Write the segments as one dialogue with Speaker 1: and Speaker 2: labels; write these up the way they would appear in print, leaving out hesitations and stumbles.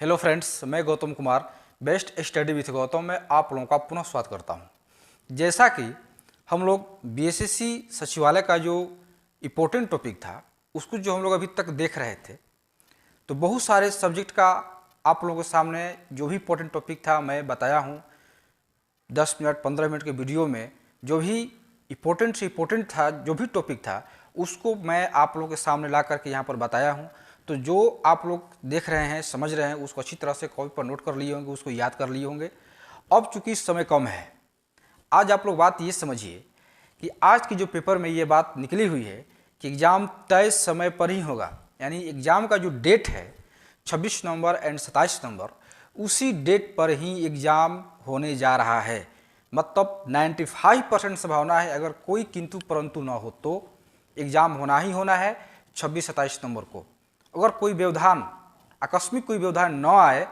Speaker 1: Hello friends, मैं Gautam Kumar best study with Gautam में आप लोगों का पुनः स्वागत करता हूं। जैसा कि हम लोग बीएसएससी सचिवालय का जो इम्पोर्टेंट टॉपिक था उसको जो हम लोग अभी तक देख रहे थे, तो बहुत सारे सब्जेक्ट का आप लोगों के सामने जो भी इम्पोर्टेंट टॉपिक था मैं बताया हूं। 10 मिनट 15 मिनट के वीडियो में जो भी इम्पोर्टेंट से इम्पोर्टेंट था, जो भी टॉपिक था उसको मैं आप लोगों के सामने ला करके यहाँ पर बताया हूँ। तो जो आप लोग देख रहे हैं, समझ रहे हैं, उसको अच्छी तरह से कॉपी पर नोट कर लिए होंगे, उसको याद कर लिए होंगे। अब चूंकि समय कम है, आज आप लोग बात ये समझिए कि आज की जो पेपर में ये बात निकली हुई है कि एग्ज़ाम तय समय पर ही होगा। यानी एग्ज़ाम का जो डेट है 26 नवंबर एंड 27 नवंबर, उसी डेट पर ही एग्ज़ाम होने जा रहा है। मतलब 95% संभावना है, अगर कोई किंतु परंतु ना हो तो एग्ज़ाम होना ही होना है 26-27 नवंबर को। अगर कोई व्यवधान, आकस्मिक कोई व्यवधान न आए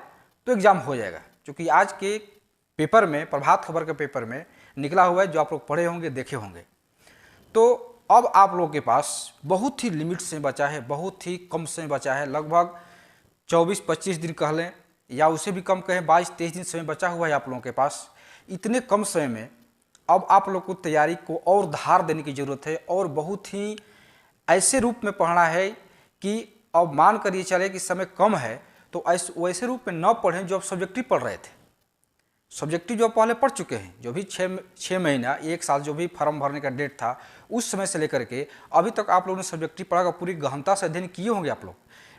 Speaker 1: तो एग्ज़ाम हो जाएगा। क्योंकि आज के पेपर में, प्रभात खबर के पेपर में निकला हुआ है, जो आप लोग पढ़े होंगे, देखे होंगे। तो अब आप लोगों के पास बहुत ही लिमिट से बचा है, बहुत ही कम समय बचा है। लगभग 24-25 दिन कह लें या उसे भी कम कहें, 22-23 दिन समय बचा हुआ है आप लोगों के पास। इतने कम समय में अब आप लोग को तैयारी को और धार देने की ज़रूरत है और बहुत ही ऐसे रूप में पढ़ना है कि अब मान कर ये चले कि समय कम है तो वैसे रूप में न पढ़ें जो आप सब्जेक्टिव पढ़ रहे थे। सब्जेक्टिव जो पहले पढ़ चुके हैं, जो भी 6 महीना 1 साल जो भी फॉर्म भरने का डेट था, उस समय से लेकर के अभी तक आप लोगों ने सब्जेक्टिव पढ़ा का पूरी गहनता से अध्ययन किए होंगे आप लोग।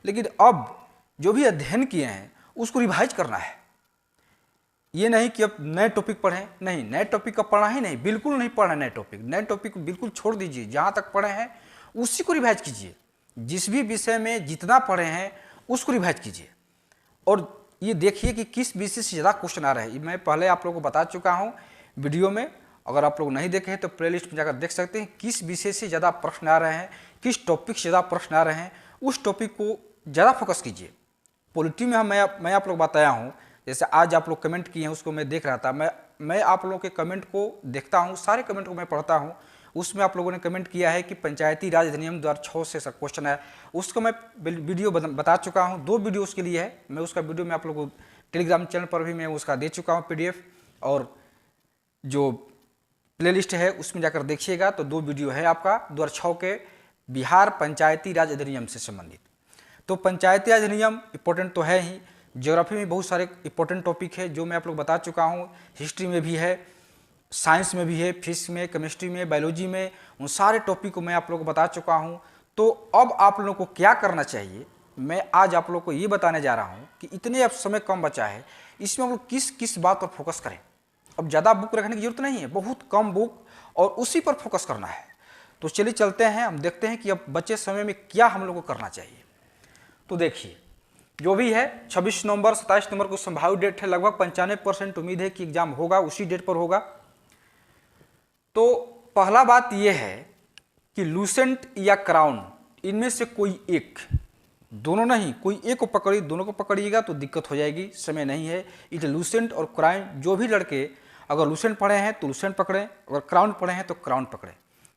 Speaker 1: लेकिन अब जो भी अध्ययन किए हैं उसको रिवाइज करना है। ये नहीं कि अब नए टॉपिक पढ़ें, नहीं, नए टॉपिक का पढ़ना ही नहीं, बिल्कुल नहीं पढ़ना नए टॉपिक को बिल्कुल छोड़ दीजिए। जहाँ तक पढ़े हैं उसी को रिवाइज कीजिए। जिस भी विषय में जितना पढ़े हैं उसको रिवाइज कीजिए और ये देखिए कि किस विषय से ज़्यादा क्वेश्चन आ रहे हैं। मैं पहले आप लोगों को बता चुका हूँ वीडियो में, अगर आप लोग नहीं देखे हैं तो प्लेलिस्ट में जाकर देख सकते हैं किस विषय से ज़्यादा प्रश्न आ रहे हैं, किस टॉपिक से ज़्यादा प्रश्न आ रहे हैं। उस टॉपिक को ज़्यादा फोकस कीजिए। पॉलिटी में मैं आप लोग बताया हूँ, जैसे आज आप लोग कमेंट किए हैं उसको मैं देख रहा था। मैं आप लोगों के कमेंट को देखता हूँ, सारे कमेंट को मैं पढ़ता हूँ। उसमें आप लोगों ने कमेंट किया है कि पंचायती राज अधिनियम 2006 से क्वेश्चन है। उसको मैं वीडियो बता चुका हूँ, 2 वीडियो उसके लिए है। मैं उसका वीडियो में आप लोगों को टेलीग्राम चैनल पर भी मैं उसका दे चुका हूँ PDF, और जो प्लेलिस्ट है उसमें जाकर देखिएगा तो 2 वीडियो है आपका 2006 के बिहार पंचायती राज अधिनियम से संबंधित। तो पंचायती राज अधिनियम इंपॉर्टेंट तो है ही, ज्योग्राफी में बहुत सारे इंपॉर्टेंट टॉपिक है जो मैं आप लोग बता चुका हूँ, हिस्ट्री में भी है, साइंस में भी है, फिजिक्स में, केमिस्ट्री में, बायोलॉजी में, उन सारे टॉपिक को मैं आप लोगों को बता चुका हूं। तो अब आप लोगों को क्या करना चाहिए, मैं आज आप लोगों को ये बताने जा रहा हूं कि इतने अब समय कम बचा है, इसमें हम लोग किस किस बात पर फोकस करें। अब ज़्यादा बुक रखने की जरूरत नहीं है, बहुत कम बुक और उसी पर फोकस करना है। तो चलिए चलते हैं, हम देखते हैं कि अब बचे समय में क्या हम लोग को करना चाहिए। तो देखिए, जो भी है 26 नवंबर 27 नवंबर को संभावित डेट है। लगभग 95% उम्मीद है कि एग्जाम होगा, उसी डेट पर होगा। तो पहला बात यह है कि लूसेंट या क्राउन, इनमें से कोई एक, दोनों नहीं, कोई एक को पकड़िए। दोनों को पकड़िएगा तो दिक्कत हो जाएगी, समय नहीं है। इट लूसेंट और क्राउन, जो भी लड़के अगर लूसेंट पढ़े हैं तो लूसेंट पकड़ें, अगर क्राउन पढ़े हैं तो क्राउन पकड़ें।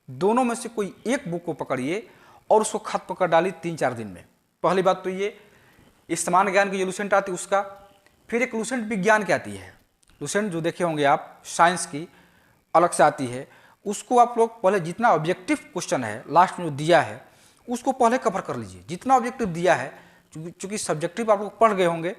Speaker 1: दोनों में से कोई एक बुक को पकड़िए और उसको खत्म कर डालिए 3-4 दिन में। पहली बात तो ये, इस सामान्य ज्ञान की जो लूसेंट आती है उसका। फिर एक लूसेंट विज्ञान की आती है, लूसेंट जो देखे होंगे आप, साइंस की अलग से आती है। उसको आप लोग पहले जितना ऑब्जेक्टिव क्वेश्चन है लास्ट में जो दिया है उसको पहले कवर कर लीजिए। जितना ऑब्जेक्टिव दिया है, चूँकि सब्जेक्टिव आप लोग पढ़ गए होंगे,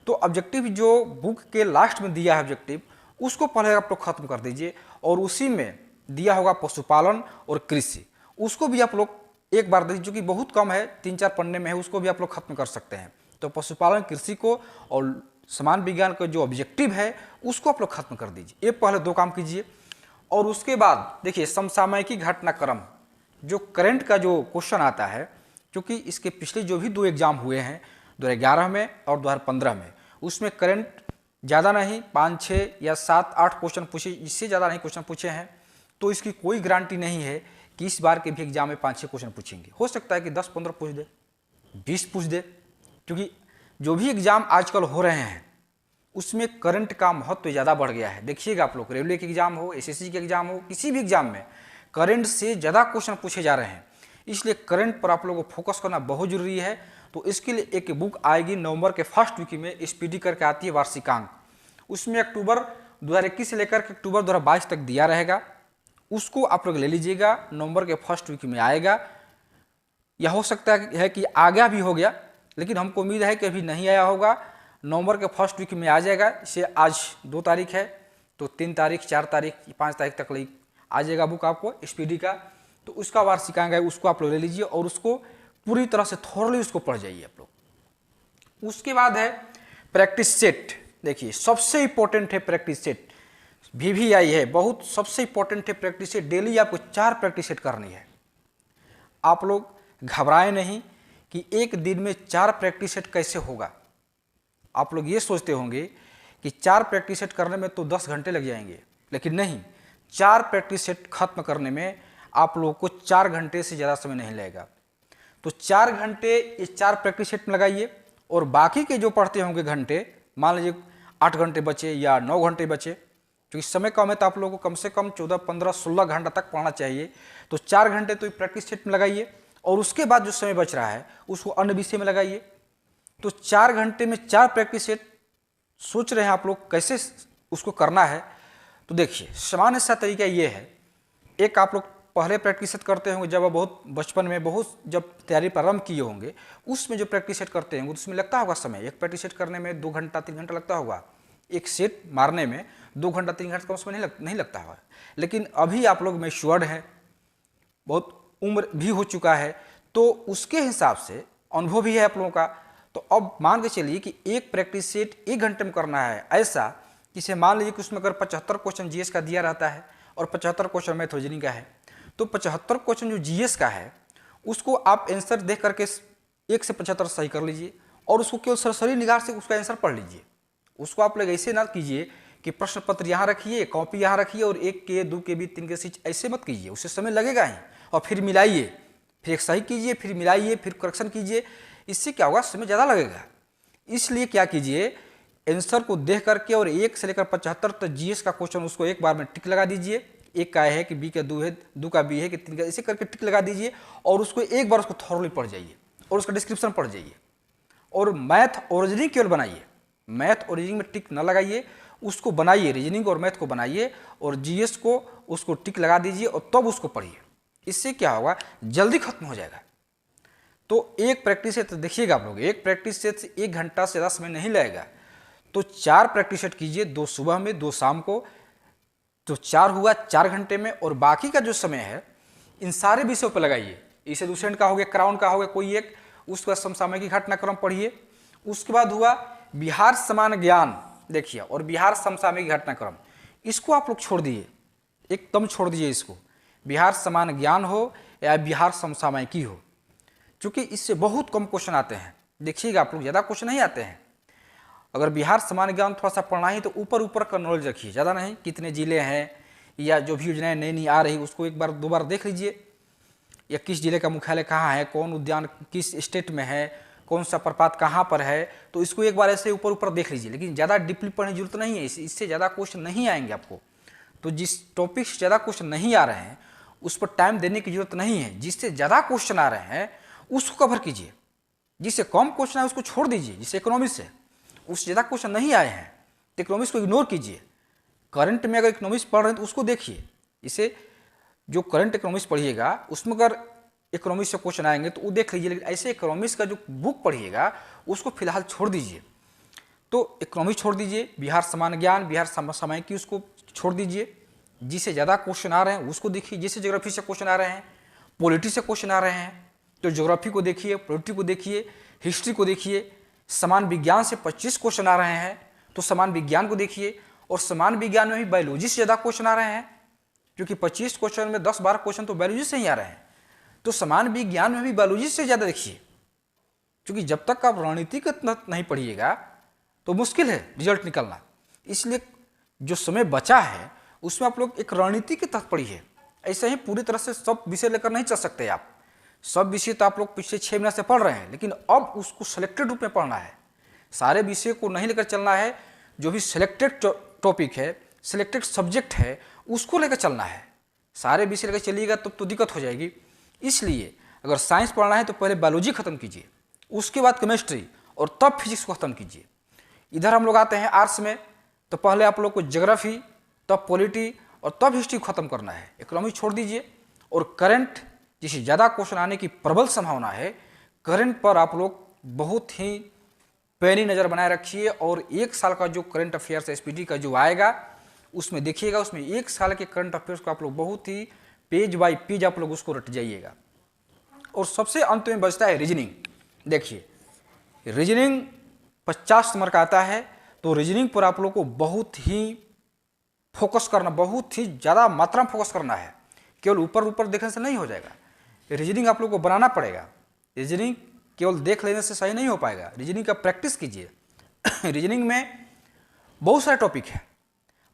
Speaker 1: तो ऑब्जेक्टिव जो बुक के लास्ट में दिया है ऑब्जेक्टिव, उसको पहले आप लोग खत्म कर दीजिए। और उसी में दिया होगा पशुपालन और कृषि, उसको भी आप लोग एक बार दीजिए, जो कि बहुत कम है, 3-4 पन्ने में है, उसको भी आप लोग खत्म कर सकते हैं। तो पशुपालन, कृषि को और सामान्य विज्ञान का जो ऑब्जेक्टिव है उसको आप लोग खत्म कर दीजिए। ये पहले 2 काम कीजिए। और उसके बाद देखिए, समसामयिकी घटनाक्रम, जो करंट का जो क्वेश्चन आता है, क्योंकि इसके पिछले जो भी 2 एग्जाम हुए हैं 2011 में और 2015 में, उसमें करंट ज़्यादा नहीं, 5-6 या 7-8 क्वेश्चन पूछे, इससे ज़्यादा नहीं क्वेश्चन पूछे हैं। तो इसकी कोई गारंटी नहीं है कि इस बार के भी एग्जाम में 5-6 क्वेश्चन पूछेंगे। हो सकता है कि 10-15 पूछ दे, 20 पूछ दे, क्योंकि जो भी एग्जाम आजकल हो रहे हैं उसमें करंट का महत्व ज़्यादा बढ़ गया है। देखिएगा आप लोग, रेलवे के एग्जाम हो, SSC के एग्जाम हो, किसी भी एग्जाम में करंट से ज़्यादा क्वेश्चन पूछे जा रहे हैं। इसलिए करंट पर आप लोगों को फोकस करना बहुत जरूरी है। तो इसके लिए एक बुक आएगी नवंबर के फर्स्ट वीक में, स्पीडी करके आती है वार्षिकांक। उसमें अक्टूबर 2021 से लेकर के अक्टूबर 2022 तक दिया रहेगा, उसको आप लोग ले लीजिएगा। नवंबर के फर्स्ट वीक में आएगा, यह हो सकता है कि आगे भी हो गया, लेकिन हमको उम्मीद है कि अभी नहीं आया होगा। नवंबर के फर्स्ट वीक में आ जाएगा। इसे आज 2 तारीख है, तो 3 तारीख, 4 तारीख, 5 तारीख तक आ जाएगा बुक आपको स्पीडी का। तो उसका वार्षिकांक है, उसको आप लोग ले लीजिए और उसको पूरी तरह से थोरली उसको पढ़ जाइए आप लोग। उसके बाद है प्रैक्टिस सेट। देखिए सबसे इंपॉर्टेंट है प्रैक्टिस सेट, VVI है, बहुत सबसे इंपॉर्टेंट है प्रैक्टिस सेट। डेली आपको 4 प्रैक्टिस सेट करनी है। आप लोग घबराएं नहीं कि एक दिन में 4 प्रैक्टिस सेट कैसे होगा। आप लोग ये सोचते होंगे कि 4 प्रैक्टिस सेट करने में तो 10 घंटे लग जाएंगे, लेकिन नहीं, 4 प्रैक्टिस सेट खत्म करने में आप लोगों को 4 घंटे से ज़्यादा समय नहीं लगेगा। तो 4 घंटे इस 4 प्रैक्टिस सेट में लगाइए, और बाकी के जो पढ़ते होंगे घंटे, मान लीजिए 8 घंटे बचे या 9 घंटे बचे, क्योंकि समय कम है तो आप लोगों को कम से कम 14, 15, 16 घंटा तक पढ़ना चाहिए। तो 4 घंटे तो प्रैक्टिस सेट में लगाइए, और उसके बाद जो समय बच रहा है उसको अन्य विषय में लगाइए। तो 4 घंटे में 4 प्रैक्टिस सेट सोच रहे हैं आप लोग कैसे उसको करना है। तो देखिए सामान्य सा तरीका ये है, एक आप लोग पहले प्रैक्टिस सेट करते होंगे जब बहुत बचपन में, बहुत जब तैयारी प्रारंभ किए होंगे, उसमें जो प्रैक्टिस सेट करते होंगे उसमें लगता होगा समय। एक प्रैक्टिस सेट करने में 2 घंटा 3 घंटा लगता होगा, एक सेट मारने में 2 घंटा 3 घंटा कम समय नहीं लगता होगा। लेकिन अभी आप लोग मैच्योर्ड हैं, बहुत उम्र भी हो चुका है, तो उसके हिसाब से अनुभव भी है आप लोगों का। तो अब मान के चलिए कि एक प्रैक्टिस सेट 1 घंटे में करना है, ऐसा जिसे मान लीजिए कि उसमें अगर 75 क्वेश्चन जीएस का दिया रहता है और 75 क्वेश्चन मैथ रीजनिंग का है, तो 75 क्वेश्चन जो जीएस का है उसको आप आंसर देख करके 1 से 75 सही कर लीजिए, और उसको केवल सरसरी निगाह से उसका आंसर पढ़ लीजिए। उसको आप लोग ऐसे ना कीजिए कि प्रश्न पत्र यहाँ रखिए, कॉपी यहाँ रखिए और 1 के 2 के भी 3 के सीट, ऐसे मत कीजिए, उससे समय लगेगा ही। और फिर मिलाइए, फिर एक सही कीजिए, फिर मिलाइए, फिर करेक्शन कीजिए, इससे क्या होगा, समय ज़्यादा लगेगा। इसलिए क्या कीजिए, आंसर को देख करके और 1 से लेकर 75 तक जीएस का क्वेश्चन उसको एक बार में टिक लगा दीजिए। 1 का है कि बी का 2 है, 2 का बी है कि 3 का, ऐसे करके टिक लगा दीजिए और उसको एक बार उसको थॉरली पढ़ जाइए और उसका डिस्क्रिप्शन पढ़ जाइए। और मैथ और रीजनिंग केवल बनाइए, मैथ और रीजनिंग में टिक न लगाइए, उसको बनाइए, रीजनिंग और मैथ को बनाइए और जीएस को उसको टिक लगा दीजिए और तब उसको पढ़िए। इससे क्या होगा, जल्दी खत्म हो जाएगा। तो एक प्रैक्टिस सेट देखिएगा आप लोग, एक प्रैक्टिस सेट से 1 घंटा से ज़्यादा समय नहीं लगेगा। तो 4 प्रैक्टिस सेट कीजिए, 2 सुबह में 2 शाम को, तो 4 हुआ 4 घंटे में। और बाकी का जो समय है इन सारे विषयों पर लगाइए। इसे लूसेंट का हो गया, क्राउन का हो गया कोई एक, उसके बाद समसामयिक घटनाक्रम पढ़िए। उसके बाद हुआ बिहार समान ज्ञान, देखिए, और बिहार समसामयिक घटनाक्रम, इसको आप लोग छोड़ दिए, एकदम छोड़ दीजिए इसको। बिहार समान ज्ञान हो या बिहार समसामयिकी हो, क्योंकि इससे बहुत कम क्वेश्चन आते हैं। देखिएगा आप लोग, ज़्यादा क्वेश्चन नहीं आते हैं। अगर बिहार समान ज्ञान थोड़ा सा पढ़ना ही तो ऊपर ऊपर का नॉलेज रखिए, ज़्यादा नहीं। कितने जिले हैं या जो भी योजनाएं नई नई आ रही उसको एक बार 2 बार देख लीजिए, या किस जिले का मुख्यालय कहाँ है, कौन उद्यान किस स्टेट में है, कौन सा प्रपात कहाँ पर है, तो इसको एक बार ऐसे ऊपर ऊपर देख लीजिए। लेकिन ज़्यादा डीपली पढ़ने की जरूरत नहीं है, इससे ज़्यादा क्वेश्चन नहीं आएंगे आपको। तो जिस टॉपिक से ज़्यादा क्वेश्चन नहीं आ रहे हैं उस पर टाइम देने की जरूरत नहीं है। जिससे ज़्यादा क्वेश्चन आ रहे हैं उसको कवर कीजिए, जिससे कम क्वेश्चन है उसको छोड़ दीजिए। जिससे इकोनॉमिक्स है उससे ज़्यादा क्वेश्चन नहीं आए हैं तो इकोनॉमिक्स को इग्नोर कीजिए। करंट में अगर इकोनॉमिक्स पढ़ रहे हैं तो उसको देखिए। इसे जो करंट इकोनॉमिक्स पढ़िएगा उसमें अगर इकोनॉमिक्स से क्वेश्चन आएंगे तो वो देख लीजिए, लेकिन ऐसे इकोनॉमिक्स का जो बुक पढ़िएगा उसको फिलहाल छोड़ दीजिए। तो इकोनॉमिक्स छोड़ दीजिए, बिहार समान ज्ञान, बिहार समसामयिकी उसको छोड़ दीजिए। जिससे ज़्यादा क्वेश्चन आ रहे हैं उसको देखिए। जैसे ज्योग्राफी से क्वेश्चन आ रहे हैं, पॉलिटी से क्वेश्चन आ रहे हैं, तो ज्योग्राफी को देखिए, पॉलिटी को देखिए, हिस्ट्री को देखिए। समान विज्ञान से 25 क्वेश्चन आ रहे हैं तो समान विज्ञान को देखिए। और समान विज्ञान में भी बायोलॉजी से ज़्यादा क्वेश्चन आ रहे हैं, क्योंकि 25 क्वेश्चन में 10-12 क्वेश्चन तो बायोलॉजी से ही आ रहे हैं। तो समान विज्ञान में भी बायोलॉजी से ज़्यादा देखिए, क्योंकि जब तक आप रणनीतिक नहीं पढ़िएगा तो मुश्किल है रिजल्ट निकलना। इसलिए जो समय बचा है उसमें आप लोग एक रणनीति के तहत पढ़िए। ऐसे ही पूरी तरह से सब विषय लेकर नहीं चल सकते आप। सब विषय तो आप लोग पिछले 6 महीने से पढ़ रहे हैं, लेकिन अब उसको सिलेक्टेड रूप में पढ़ना है। सारे विषय को नहीं लेकर चलना है, जो भी सिलेक्टेड टॉपिक है, सिलेक्टेड सब्जेक्ट है, उसको लेकर चलना है। सारे विषय लेकर चलिएगा तब तो दिक्कत हो जाएगी। इसलिए अगर साइंस पढ़ना है तो पहले बायोलॉजी खत्म कीजिए, उसके बाद केमिस्ट्री और तब फिजिक्स को ख़त्म कीजिए। इधर हम लोग आते हैं आर्ट्स में, तो पहले आप लोग को ज्योग्राफी, तब पॉलिटी और तब हिस्ट्री को खत्म करना है। इकोनॉमी छोड़ दीजिए और करंट जिसे ज़्यादा क्वेश्चन आने की प्रबल संभावना है, करंट पर आप लोग बहुत ही पैनी नज़र बनाए रखिए और एक साल का जो करंट अफेयर्स एसपीटी का जो आएगा उसमें देखिएगा, उसमें एक साल के करंट अफेयर्स को आप लोग बहुत ही पेज बाय पेज आप लोग उसको रट जाइएगा। और सबसे अंत में बचता है रीजनिंग। देखिए रीजनिंग 50 नंबर का आता है, तो रीजनिंग पर आप लोग को बहुत ही फोकस करना, बहुत ही ज़्यादा मात्रा में फोकस करना है। केवल ऊपर ऊपर देखने से नहीं हो जाएगा, रीजनिंग आप लोग को बनाना पड़ेगा। रीजनिंग केवल देख लेने से सही नहीं हो पाएगा, रीजनिंग का प्रैक्टिस कीजिए। रीजनिंग में बहुत सारे टॉपिक है,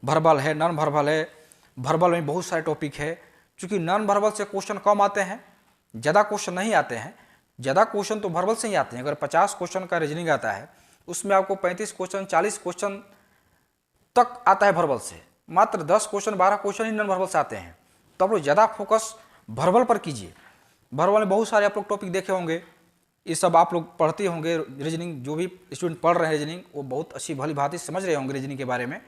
Speaker 1: वर्बल है, नॉन वर्बल है। वर्बल में बहुत सारे टॉपिक है, क्योंकि नॉन वर्बल से क्वेश्चन कम आते हैं, ज़्यादा क्वेश्चन नहीं आते हैं। ज़्यादा क्वेश्चन तो वर्बल से ही आते हैं। अगर 50 क्वेश्चन का रीजनिंग आता है, उसमें आपको 35 क्वेश्चन 40 क्वेश्चन तक आता है वर्बल से, मात्र 10 क्वेश्चन 12 क्वेश्चन ही नॉन वर्बल से आते हैं। तो आप लोग ज़्यादा फोकस वर्बल पर कीजिए। वर्बल में बहुत सारे आप लोग टॉपिक देखे होंगे, ये सब आप लोग पढ़ते होंगे। रीजनिंग जो भी स्टूडेंट पढ़ रहे हैं रीजनिंग, वो बहुत अच्छी भली भांति समझ रहे होंगे रीजनिंग के बारे में।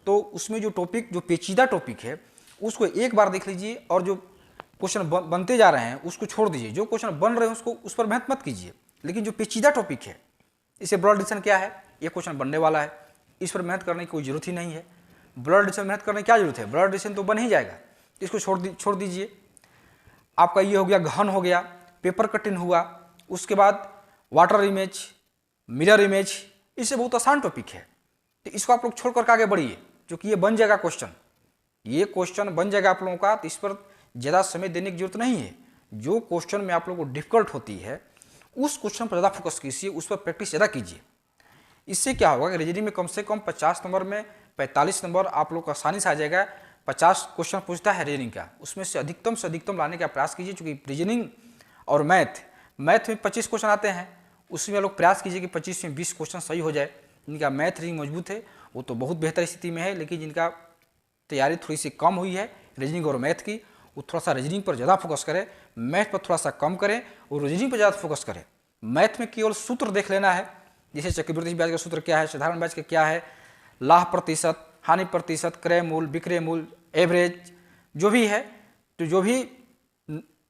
Speaker 1: तो उसमें जो टॉपिक, जो पेचीदा टॉपिक है, उसको एक बार देख लीजिए और जो क्वेश्चन बनते जा रहे हैं उसको छोड़ दीजिए। जो क्वेश्चन बन रहे हैं उसको उस पर मेहनत मत कीजिए, लेकिन जो पेचीदा टॉपिक है, इसे ब्लड एडिशन क्या है, ये क्वेश्चन बनने वाला है, इस पर मेहनत करने की कोई जरूरत ही नहीं है। ब्लड एडिशन मेहनत करने की क्या जरूरत है, ब्लड एडिशन तो बन ही जाएगा, इसको छोड़ दीजिए। आपका ये हो गया, घन हो गया, पेपर कटिंग हुआ, उसके बाद वाटर इमेज, मिरर इमेज, इससे बहुत आसान टॉपिक है। तो इसको आप लोग छोड़ कर आगे बढ़िए, क्योंकि ये बन जाएगा क्वेश्चन, ये क्वेश्चन बन जाएगा आप लोगों का। तो इस पर ज़्यादा समय देने की जरूरत नहीं है। जो क्वेश्चन में आप लोगों को डिफिकल्ट होती है, उस क्वेश्चन पर ज़्यादा फोकस कीजिए, उस पर प्रैक्टिस ज़्यादा कीजिए। इससे क्या होगा कि रीजनिंग में कम से कम 50 नंबर में 45 नंबर आप लोग को आसानी से आ जाएगा। 50 क्वेश्चन पूछता है रीजनिंग का, उसमें से अधिकतम लाने का प्रयास कीजिए। क्योंकि रीजनिंग और मैथ में 25 क्वेश्चन आते हैं, उसमें लोग प्रयास कीजिए कि 25 में 20 क्वेश्चन सही हो जाए। जिनका मैथ रीजनिंग मजबूत है वो तो बहुत बेहतर स्थिति में है, लेकिन जिनका तैयारी थोड़ी सी कम हुई है रीजनिंग और मैथ की, वो थोड़ा सा रीजनिंग पर ज़्यादा फोकस करें, मैथ पर थोड़ा सा कम करें और रीजनिंग पर ज़्यादा फोकस करें। मैथ में केवल सूत्र देख लेना है, जैसे चक्रवृद्धि ब्याज का सूत्र क्या है, साधारण ब्याज का क्या है, लाभ प्रतिशत, हानि प्रतिशत, क्रय मूल्य, विक्रय मूल्य, एवरेज, जो भी है, तो जो भी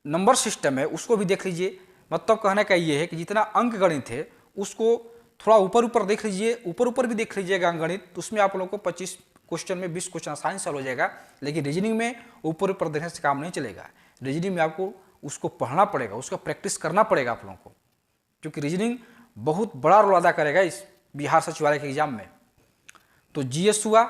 Speaker 1: नंबर सिस्टम है उसको भी देख लीजिए। मतलब कहने का ये है कि जितना अंक गणित है उसको थोड़ा ऊपर देख लीजिए, ऊपर भी देख लीजिएगा अंक गणित, तो उसमें आप लोगों को 25 क्वेश्चन में 20 क्वेश्चन आसानी से हो जाएगा। लेकिन रीजनिंग में ऊपर देखने से काम नहीं चलेगा। रीजनिंग में आपको उसको पढ़ना पड़ेगा, उसका प्रैक्टिस करना पड़ेगा आप लोगों को, क्योंकि रीजनिंग बहुत बड़ा रोल अदा करेगा इस बिहार सचिवालय के एग्जाम में। तो जीएस हुआ,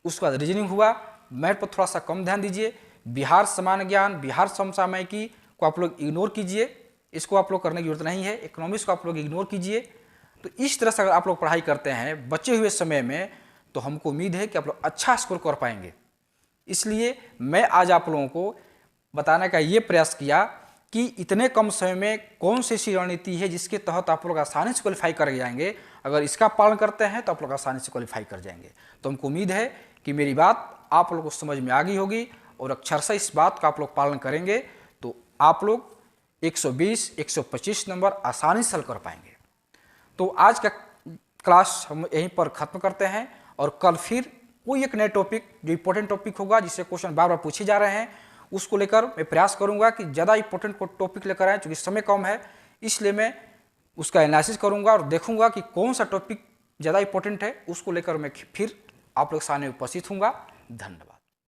Speaker 1: उसके बाद रीजनिंग हुआ, मैथ पर थोड़ा सा कम ध्यान दीजिए। बिहार सामान्य ज्ञान, बिहार समसामयिकी को आप लोग इग्नोर कीजिए, इसको आप लोग करने की जरूरत नहीं है। इकोनॉमिक्स को आप लोग इग्नोर कीजिए। तो इस तरह से अगर आप लोग पढ़ाई करते हैं बचे हुए समय में, तो हमको उम्मीद है कि आप लोग अच्छा स्कोर कर पाएंगे। इसलिए मैं आज आप लोगों को बताने का ये प्रयास किया कि इतने कम समय में कौन सी ऐसी रणनीति है जिसके तहत आप लोग आसानी से क्वालिफाई कर जाएंगे। अगर इसका पालन करते हैं तो आप लोग आसानी से क्वालिफाई कर जाएंगे। तो हमको उम्मीद है कि मेरी बात आप लोगों को समझ में आ गई होगी और अक्षरशः इस बात का आप लोग पालन करेंगे तो आप लोग 120, 125 नंबर आसानी से हल कर पाएंगे। तो आज का क्लास हम यहीं पर ख़त्म करते हैं और कल फिर कोई एक नए टॉपिक, जो इंपॉर्टेंट टॉपिक होगा, जिससे क्वेश्चन बार बार पूछे जा रहे हैं, उसको लेकर मैं प्रयास करूंगा कि ज़्यादा इंपॉर्टेंट टॉपिक लेकर आएँ। क्योंकि समय कम है, इसलिए मैं उसका एनालिसिस करूंगा और देखूंगा कि कौन सा टॉपिक ज़्यादा इंपॉर्टेंट है, उसको लेकर मैं फिर आप लोग सामने उपस्थित हूँगा। धन्यवाद।